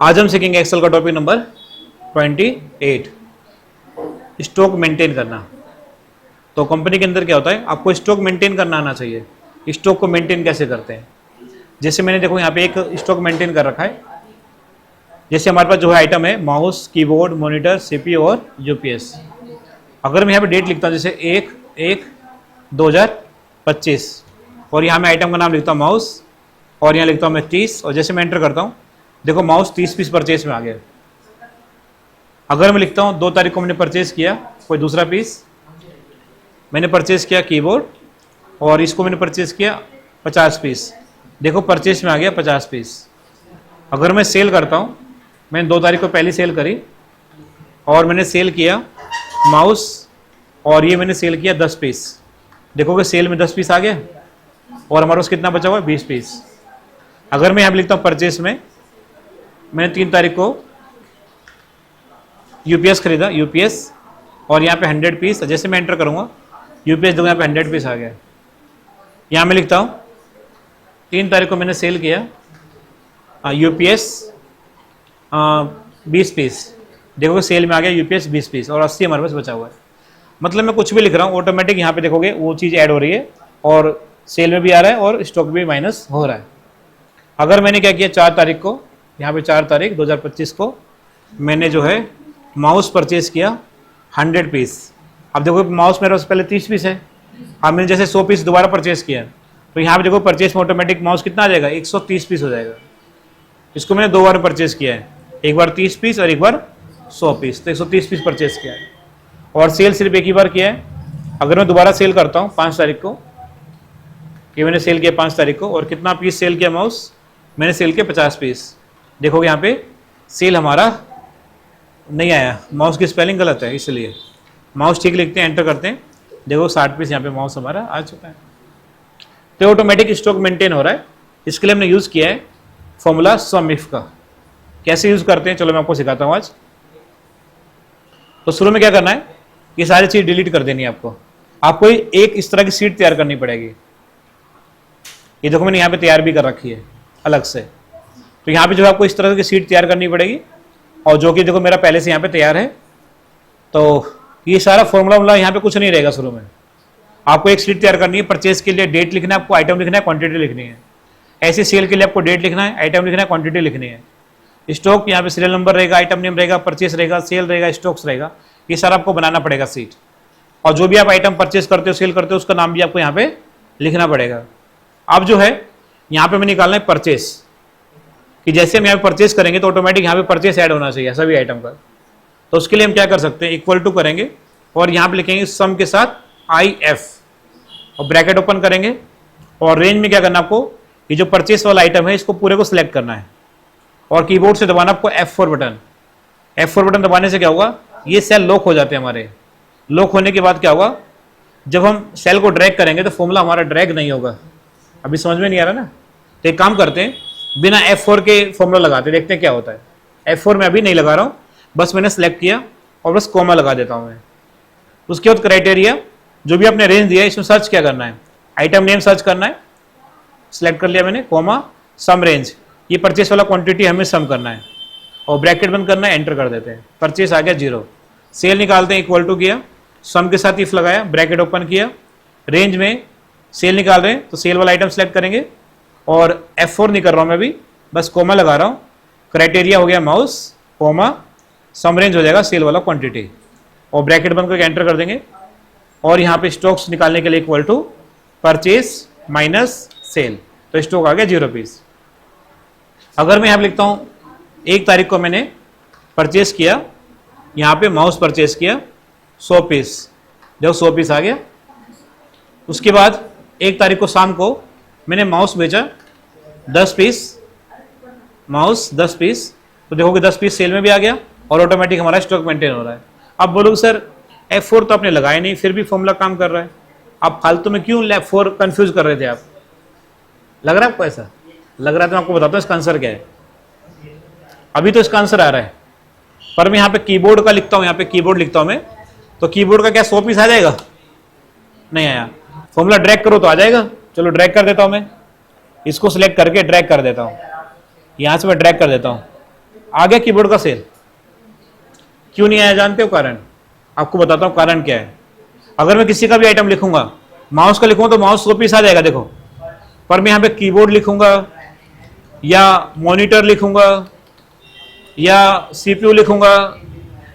आज हम सीखेंगे एक्सेल का टॉपिक नंबर 28, स्टॉक मेंटेन करना। तो कंपनी के अंदर क्या होता है, आपको स्टॉक मेंटेन करना आना चाहिए। स्टॉक को मेंटेन कैसे करते हैं, जैसे मैंने देखो यहाँ पे एक स्टॉक मेंटेन कर रखा है। जैसे हमारे पास जो है आइटम है माउस, कीबोर्ड, मॉनिटर, सीपीयू और यूपीएस। अगर मैं यहाँ पे डेट लिखता हूँ जैसे 1/1/2025 और यहाँ मैं आइटम का नाम लिखता हूँ माउस और यहाँ लिखता हूँ मैं 30 और जैसे मैं एंटर करता हूँ देखो माउस 30 पीस परचेज में आ गया। अगर मैं लिखता हूँ 2 तारीख को मैंने परचेज किया कोई दूसरा पीस, मैंने परचेज किया कीबोर्ड और इसको मैंने परचेज किया 50 पीस, देखो परचेज में आ गया 50 पीस। अगर मैं सेल करता हूँ, मैंने 2 तारीख को पहली सेल करी और मैंने सेल किया माउस और ये मैंने सेल किया 10 पीस, देखोगे सेल में 10 पीस आ गया और हमारे पास कितना बचा हुआ है 20 पीस। अगर मैं यहाँ पे लिखता हूँ परचेज में मैंने 3 तारीख को यूपीएस खरीदा, यूपीएस और यहाँ पे 100 पीस, जैसे मैं एंटर करूँगा यूपीएस देखो यहाँ पे 100 पीस आ गया। यहाँ मैं लिखता हूँ 3 तारीख को मैंने सेल किया यूपीएस 20 पीस, देखोगे सेल में आ गया यूपीएस 20 पीस और 80 हमारे पास बचा हुआ है। मतलब मैं कुछ भी लिख रहा हूँ ऑटोमेटिक यहाँ पे देखोगे वो चीज़ ऐड हो रही है और सेल में भी आ रहा है और स्टॉक भी माइनस हो रहा है। अगर मैंने क्या किया 4 तारीख को, यहाँ पे 4 तारीख 2025 को मैंने जो है माउस परचेज किया 100 पीस। अब देखो माउस मेरे पास पहले 30 पीस है, अब मैंने जैसे 100 पीस दोबारा परचेज किया तो यहाँ पे देखो परचेज में ऑटोमेटिक माउस कितना आ जाएगा 130 पीस हो जाएगा। इसको मैंने 2 बार परचेज किया है, एक बार 30 पीस और एक बार 100 पीस, तो 130 पीस परचेज किया है और सेल सिर्फ एक ही बार किया है। अगर मैं दोबारा सेल करता हूँ 5 तारीख को, ये मैंने सेल किया 5 तारीख को और कितना पीस सेल किया माउस, मैंने सेल किया 50 पीस। देखोगे यहाँ पे सेल हमारा नहीं आया, माउस की स्पेलिंग गलत है इसलिए माउस ठीक लिखते हैं, एंटर करते हैं, देखो 60 पीस यहाँ पे माउस हमारा आ चुका है। तो ऑटोमेटिक स्टॉक मेंटेन हो रहा है। इसके लिए हमने यूज़ किया है फॉर्मूला सम इफ का। कैसे यूज़ करते हैं चलो मैं आपको सिखाता हूँ आज। तो शुरू में क्या करना है, ये सारी चीज़ डिलीट कर देनी है आपको। आपको एक इस तरह की सीट तैयार करनी पड़ेगी। ये देखो मैंने यहाँ पे तैयार भी कर रखी है अलग से। तो यहाँ पे जो है आपको इस तरह की सीट तैयार करनी पड़ेगी और जो कि देखो मेरा पहले से यहाँ पे तैयार है। तो ये सारा फॉर्मूला यहाँ पे कुछ नहीं रहेगा। शुरू में आपको एक सीट तैयार करनी है, परचेज के लिए डेट लिखना है आपको, आइटम लिखना है, क्वांटिटी लिखनी है। ऐसे सेल के लिए आपको डेट लिखना है, आइटम लिखना है, क्वांटिटी लिखनी है। स्टॉक यहाँ पे सीरियल नंबर रहेगा, आइटम नेम रहेगा, परचेज रहेगा, सेल रहेगा, स्टॉक्स रहेगा, ये सारा आपको बनाना पड़ेगा सीट। और जो भी आप आइटम परचेज करते हो सेल करते हो उसका नाम भी आपको यहाँ पे लिखना पड़ेगा। अब जो है यहाँ पे मैं निकालना है परचेज, कि जैसे हम यहाँ पे परचेज करेंगे तो ऑटोमेटिक यहाँ पे परचेज ऐड होना चाहिए सभी आइटम का। तो उसके लिए हम क्या कर सकते हैं, इक्वल टू करेंगे और यहाँ पे लिखेंगे सम के साथ IF और ब्रैकेट ओपन करेंगे और रेंज में क्या करना आपको, ये जो परचेज वाला आइटम है इसको पूरे को सिलेक्ट करना है और कीबोर्ड से दबाना आपको F4 बटन। F4 बटन दबाने से क्या होगा, ये सेल लॉक हो जाते हैं हमारे। लॉक होने के बाद क्या होगा, जब हम सेल को ड्रैग करेंगे तो फॉर्मूला हमारा ड्रैग नहीं होगा। अभी समझ में नहीं आ रहा ना, तो एक काम करते हैं बिना F4 के फॉर्मूला लगाते, देखते हैं क्या होता है। F4 में अभी नहीं लगा रहा हूँ, बस मैंने सेलेक्ट किया और बस कॉमा लगा देता हूँ मैं। उसके बाद क्राइटेरिया जो भी आपने रेंज दिया है इसमें सर्च क्या करना है, आइटम नेम सर्च करना है, सेलेक्ट कर लिया मैंने, कॉमा सम रेंज, ये परचेस वाला क्वांटिटी हमें सम करना है और ब्रैकेट बंद करना है, एंटर कर देते हैं। परचेस आ गया 0। सेल निकालते हैं, इक्वल टू किया, सम के साथ इफ लगाया, ब्रैकेट ओपन किया, रेंज में सेल निकाल रहे हैं तो सेल वाला आइटम सेलेक्ट करेंगे और F4 नहीं कर रहा हूँ मैं अभी, बस कोमा लगा रहा हूँ। क्राइटेरिया हो गया माउस, कोमा सम रेंज हो जाएगा सेल वाला क्वांटिटी और ब्रैकेट बंद करके एंटर कर देंगे और यहाँ पे स्टॉक्स निकालने के लिए equal to purchase minus sale, तो स्टॉक आ गया 0 पीस। अगर मैं यहाँ पे लिखता हूँ 1 तारीख को मैंने परचेज किया, यहाँ पे माउस परचेज किया 100 पीस, देखो 100 पीस आ गया। उसके बाद 1 तारीख को शाम को मैंने माउस बेचा 10 पीस, माउस 10 पीस, तो देखोगे 10 पीस सेल में भी आ गया और ऑटोमेटिक हमारा स्टॉक मेंटेन हो रहा है। अब बोलोगे सर F4 तो आपने लगाया नहीं फिर भी फॉर्मूला काम कर रहा है, आप फालतू में क्यों F4 कंफ्यूज कर रहे थे आप, लग रहा है आपको ऐसा? लग रहा है तो मैं आपको बताता हूँ इसका आंसर क्या है। अभी तो इसका आंसर आ रहा है पर मैं यहाँ पे कीबोर्ड का लिखता हूँ, यहाँ पे कीबोर्ड लिखता हूँ मैं, तो कीबोर्ड का क्या 100 पीस आ जाएगा? नहीं आया। फॉर्मूला ड्रैग करो तो आ जाएगा, चलो ड्रैग कर देता हूँ मैं, इसको सिलेक्ट करके ड्रैग कर देता हूँ, यहाँ से मैं ड्रैग कर देता हूँ, आ गया कीबोर्ड का सेल। क्यों नहीं आया जानते हो कारण? आपको बताता हूं कारण क्या है। अगर मैं किसी का भी आइटम लिखूंगा, माउस का लिखूंगा तो माउस 100 पीस आ जाएगा देखो, पर मैं यहां पे कीबोर्ड लिखूंगा या मॉनिटर लिखूंगा या सीपीयू लिखूंगा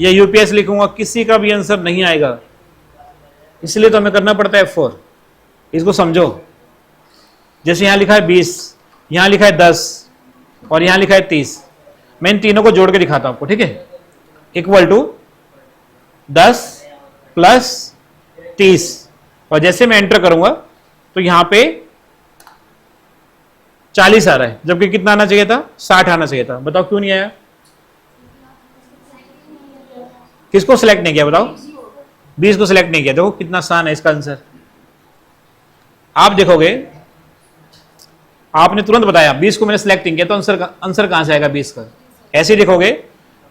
या यूपीएस लिखूंगा, किसी का भी आंसर नहीं आएगा। इसलिए तो हमें करना पड़ता है F4। इसको समझो, जैसे यहां लिखा है 20, यहां लिखा है 10 और यहां लिखा है 30। मैं इन तीनों को जोड़ के दिखाता हूं आपको, ठीक है। इक्वल टू 10 प्लस 30, और जैसे मैं एंटर करूंगा तो यहां पे 40 आ रहा है, जबकि कितना आना चाहिए था? 60 आना चाहिए था। बताओ क्यों नहीं आया? किसको सिलेक्ट नहीं किया बताओ? 20 को सिलेक्ट नहीं किया। देखो कितना आसान है इसका आंसर। आप देखोगे, आपने तुरंत बताया 20 को मैंने सिलेक्ट नहीं किया, तो आंसर कहां से आएगा 20 का? ऐसे ही देखोगे,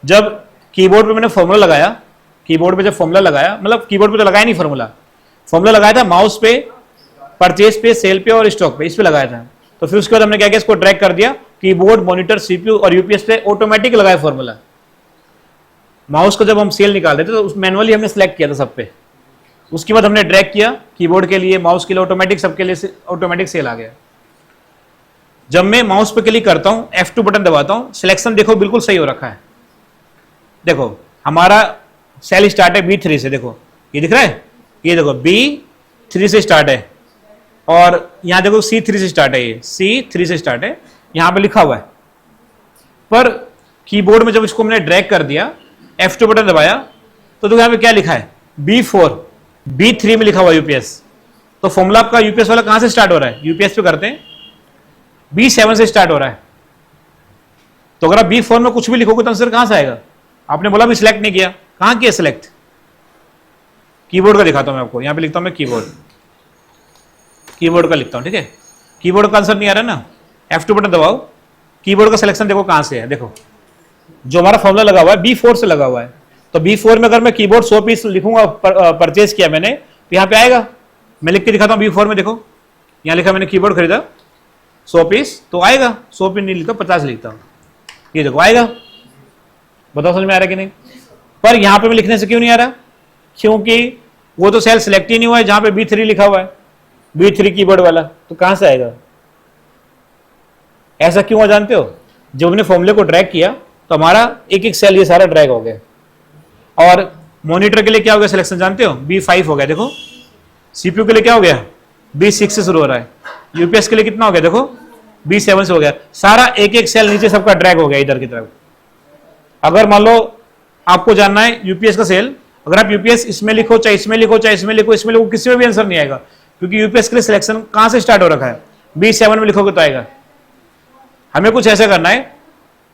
जब कीबोर्ड पे मैंने फॉर्मूला लगाया, कीबोर्ड पे जब फॉर्मूला लगाया, मतलब कीबोर्ड पे तो लगाया नहीं फॉर्मूला, फॉर्मूला लगाया था माउस पे, परचेज पे, सेल पे और स्टॉक पे, इस पे लगाया था। तो फिर उसके बाद हमने क्या किया, इसको ड्रैग कर दिया कीबोर्ड, मॉनिटर, सीपीयू और यूपीएस पे, ऑटोमेटिक लगाया फॉर्मूला। माउस को जब हम सेल निकाल रहे थे तो उस मैनुअली हमने सेलेक्ट किया था सब पे, उसके बाद हमने ड्रैग किया कीबोर्ड के लिए, माउस के लिए, ऑटोमेटिक सबके लिए ऑटोमेटिक सेल आ गया। जब मैं माउस पे क्लिक करता हूं, F2 बटन दबाता हूं, सिलेक्शन देखो बिल्कुल सही हो रखा है। देखो हमारा सेल स्टार्ट है B3 से, देखो ये दिख रहा है, ये देखो B3 से स्टार्ट है, और यहां देखो C3 से स्टार्ट है, ये C3 से स्टार्ट है, यहां पे लिखा हुआ है। पर कीबोर्ड में जब इसको मैंने ड्रैग कर दिया, F2 बटन दबाया, तो देखो यहां पे क्या लिखा है, B4, B3 में लिखा हुआ यूपीएस। तो फॉर्मूला आपका यूपीएस वाला कहां से स्टार्ट हो रहा है? यूपीएस पे करते हैं, B7 से स्टार्ट हो रहा है। तो अगर आप B4 में कुछ भी लिखोगे तो आंसर कहां से आएगा? आपने बोला भी सिलेक्ट नहीं किया, कहां किया सिलेक्ट? कीबोर्ड का दिखाता हूं मैं आपको, यहां पे लिखता हूं मैं कीबोर्ड, कीबोर्ड का लिखता हूं, ठीक है। कीबोर्ड का आंसर नहीं आ रहा ना, F2 बटन दबाओ, कीबोर्ड का सिलेक्शन देखो कहां से है। देखो जो हमारा फॉर्मूला लगा हुआ है B4 से लगा हुआ है, तो B4 में अगर मैं कीबोर्ड 100 पीस लिखूंगा, परचेज किया मैंने, तो यहां पे आएगा। मैं लिख के दिखाता हूं B4 में, देखो यहां लिखा मैंने कीबोर्ड खरीदा 100 पीस, तो आएगा। 100 पीस नहीं लिखता, 50 लिखता हूं, ये देखो आएगा। बताओ समझ में आ रहा है कि नहीं? पर यहां पे मैं लिखने से क्यों नहीं आ रहा? क्योंकि वो तो सेल सिलेक्ट ही नहीं हुआ है जहां पे B3 लिखा हुआ है, B3 कीबोर्ड वाला, तो कहां से आएगा? ऐसा क्यों हुआ जानते हो? जब हमने फॉर्मूले को ड्रैग किया तो हमारा एक एक सेल ये सारा ड्रैग हो गया। और मॉनिटर के लिए क्या हो गया सिलेक्शन जानते हो? B5 हो गया। देखो सीपीयू के लिए क्या हो गया? B6 से शुरू हो रहा है। यूपीएस के लिए कितना हो गया? देखो B7 से हो गया। सारा एक एक सेल नीचे सबका ड्रैग हो गया इधर की तरफ। अगर मान लो आपको जानना है यूपीएस का सेल, अगर आप यूपीएस इसमें लिखो, चाहे इसमें लिखो, चाहे इसमें लिखो, इसमें लिखो, किसी में भी आंसर नहीं आएगा, क्योंकि यूपीएस के लिए सिलेक्शन कहां से स्टार्ट हो रखा है? B7 में लिखोगे तो आएगा। हमें कुछ ऐसा करना है,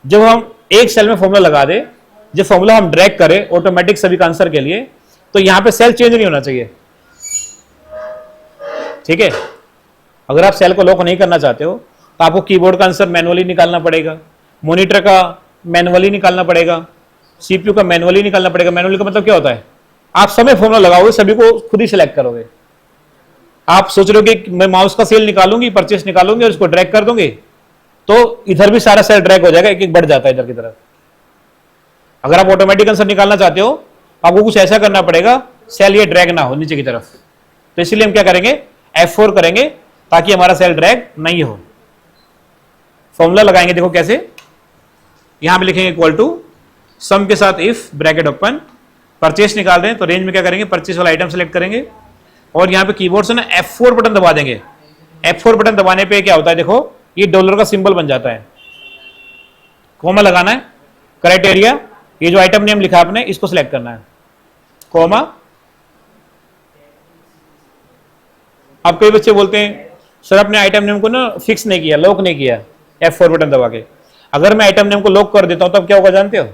जब हम एक सेल में फॉर्मूला लगा दे, जब फॉर्मूला हम ड्रैग करें ऑटोमेटिक सभी का आंसर के लिए, तो यहां पे सेल चेंज नहीं होना चाहिए, ठीक है। अगर आप सेल को लॉक नहीं करना चाहते हो तो आपको कीबोर्ड का आंसर मैनुअली निकालना पड़ेगा, मॉनिटर का मैनुअली निकालना पड़ेगा, सीपीयू का मैनुअली निकालना पड़ेगा। मैनुअली का मतलब क्या होता है? आप समय फॉर्मूला लगाओगे, सभी को खुद ही सिलेक्ट करोगे। आप सोच रहे हो कि मैं माउस का सेल निकालूंगी, परचेस निकालूंगी और इसको ड्रैग कर दूंगी, तो इधर भी सारा सेल ड्रैग हो जाएगा, एक एक बढ़ जाता है इधर की तरफ। अगर आप ऑटोमेटिक आंसर निकालना चाहते हो, आपको कुछ ऐसा करना पड़ेगा सेल ये ड्रैग ना हो नीचे की तरफ। तो इसलिए हम क्या करेंगे? F4 करेंगे ताकि हमारा सेल ड्रैग नहीं हो। फॉर्मूला लगाएंगे, देखो कैसे, यहां पे लिखेंगे इक्वल टू सम के साथ इफ ब्रैकेट ओपन, परचेस निकाल रहे हैं तो रेंज में क्या करेंगे? परचेस वाला आइटम सेलेक्ट करेंगे और यहां पे कीबोर्ड से ना F4 बटन दबा देंगे। F4 बटन दबाने पे क्या होता है? देखो ये डॉलर का सिंबल बन जाता है, कोमा लगाना है, क्राइटेरिया, ये जो आइटम नेम लिखा आपने इसको सिलेक्ट करना है, कोमा। अब कई बच्चे बोलते हैं सर अपने आइटम नेम को ना फिक्स नहीं किया, लॉक नहीं किया, F4 बटन दबा के। अगर मैं आइटम नेम को लॉक कर देता हूं तब क्या होगा जानते हो?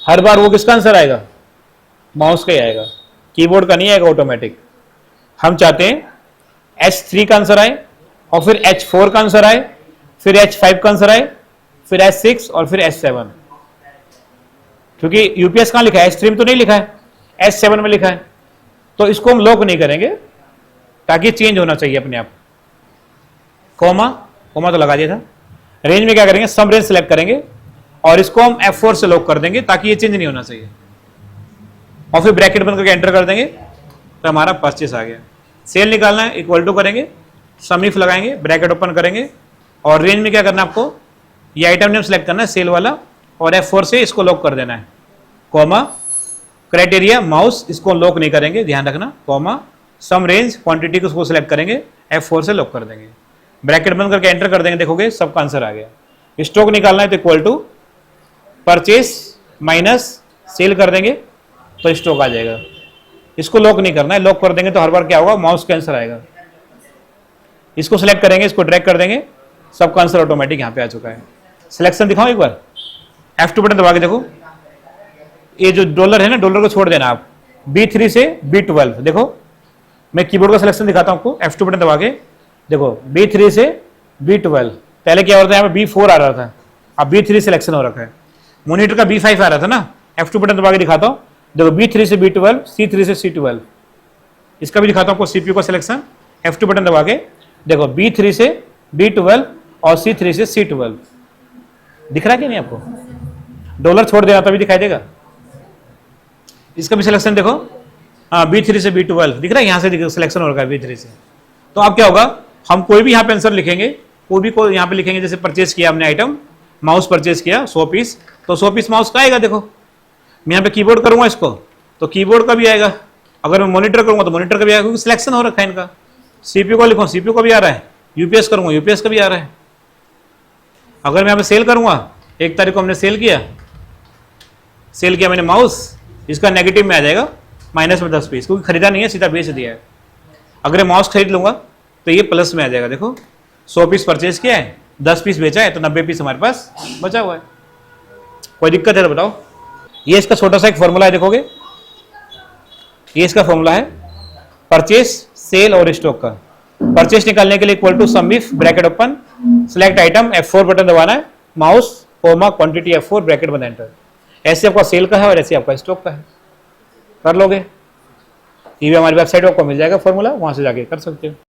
हर बार वो किसका आंसर आएगा? माउस का ही आएगा, कीबोर्ड का नहीं आएगा ऑटोमेटिक। हम चाहते हैं H3 का आंसर आए और फिर H4 का आंसर आए, फिर H5 का आंसर आए, फिर H6 और फिर H7। क्योंकि यूपीएस कहां लिखा है? H3 में तो नहीं लिखा है, H7 में लिखा है। तो इसको हम लॉक नहीं करेंगे ताकि चेंज होना चाहिए अपने आप। कोमा, कोमा तो लगा दिया था। रेंज में क्या करेंगे? सम रेंज सेलेक्ट करेंगे और इसको हम F4 से लॉक कर देंगे ताकि ये चेंज नहीं होना चाहिए, और फिर ब्रैकेट बंद करके एंटर कर देंगे तो हमारा परचेस आ गया। सेल निकालना है, इक्वल टू करेंगे, सम इफ लगाएंगे, ब्रैकेट ओपन करेंगे और रेंज में क्या करना है आपको, ये आइटम नेम सेलेक्ट करना है सेल वाला और F4 से इसको लॉक कर देना है, कॉमा क्राइटेरिया माउस, इसको लॉक नहीं करेंगे ध्यान रखना, कॉमा सम रेंज क्वांटिटी को उसको सिलेक्ट करेंगे, F4 से लॉक कर देंगे, ब्रैकेट बंद करके एंटर कर देंगे, देखोगे सबका आंसर आ गया। स्टॉक निकालना है तो equal to purchase minus sale कर देंगे तो स्टॉक आ जाएगा। इसको लॉक नहीं करना है, लॉक कर देंगे तो हर बार क्या होगा, माउस का आंसर आएगा। इसको सिलेक्ट करेंगे, इसको ड्रैग कर देंगे, सबका आंसर ऑटोमेटिक यहाँ पे आ चुका है। सिलेक्शन दिखाओ एक बार, F2 बटन दबा के देखो, ये जो डॉलर है ना, डॉलर को छोड़ देना आप, B3 से B12, देखो मैं कीबोर्ड का सिलेक्शन दिखाता हूँ आपको, F2 बटन दबा के देखो, B3 से B12, पहले क्या हो रहा था, यहाँ पे B4 आ रहा था, अब B3 सिलेक्शन हो रखा है। मॉनिटर का B5 आ रहा था ना, F2 बटन दबा के दिखाता हूँ, देखो B3 से B12, C3 से C12, इसका भी दिखाता हूँ आपको CPU का सिलेक्शन, F2 बटन दबा के देखो, B3 से B12 और C3 से C12, दिख रहा है कि नहीं आपको, डॉलर छोड़ देना तभी दिखाई देगा। इसका भी सिलेक्शन देखो, हाँ B3 से B12 दिख रहा है, यहाँ से सिलेक्शन हो रखा है B3 से। तो अब क्या होगा, हम कोई भी यहाँ पे आंसर लिखेंगे, कोई भी को यहाँ पे लिखेंगे, जैसे परचेज किया हमने आइटम, माउस परचेज किया 100 पीस, तो 100 पीस माउस का आएगा। देखो मैं यहाँ पे कीबोर्ड करूंगा इसको तो कीबोर्ड का भी आएगा, अगर मैं मॉनिटर करूंगा तो मॉनिटर का भी आएगा, क्योंकि सिलेक्शन हो रखा है इनका। CPU को लिखो, CPU का भी आ रहा है, UPS करूंगा UPS का भी आ रहा है। अगर मैं यहाँ पे सेल करूंगा, 1 तारीख को हमने सेल किया मैंने माउस, इसका नेगेटिव में आ जाएगा माइनस में 10 पीस, क्योंकि खरीदा नहीं है, सीधा बेच दिया है। अगर मैं माउस खरीद लूंगा तो ये प्लस में आ जाएगा। देखो 100 पीस परचेज किया है, 10 पीस बेचा है, तो 90 पीस हमारे पास बचा हुआ है। कोई दिक्कत है तो बताओ। ये इसका छोटा सा एक फॉर्मूला है, देखोगे ये इसका फॉर्मूला है परचेस, सेल और स्टॉक का। परचेस निकालने के लिए equal to sumif bracket open, select item, F4 button दबाना है, mouse comma quantity F4 bracket बंद एंटर। ऐसे आपका सेल का है और ऐसे आपका स्टॉक का है, कर लोगे। ये भी हमारी वेबसाइट पर आपको मिल जाएगा फॉर्मूला, वहां से जाके कर सकते हो।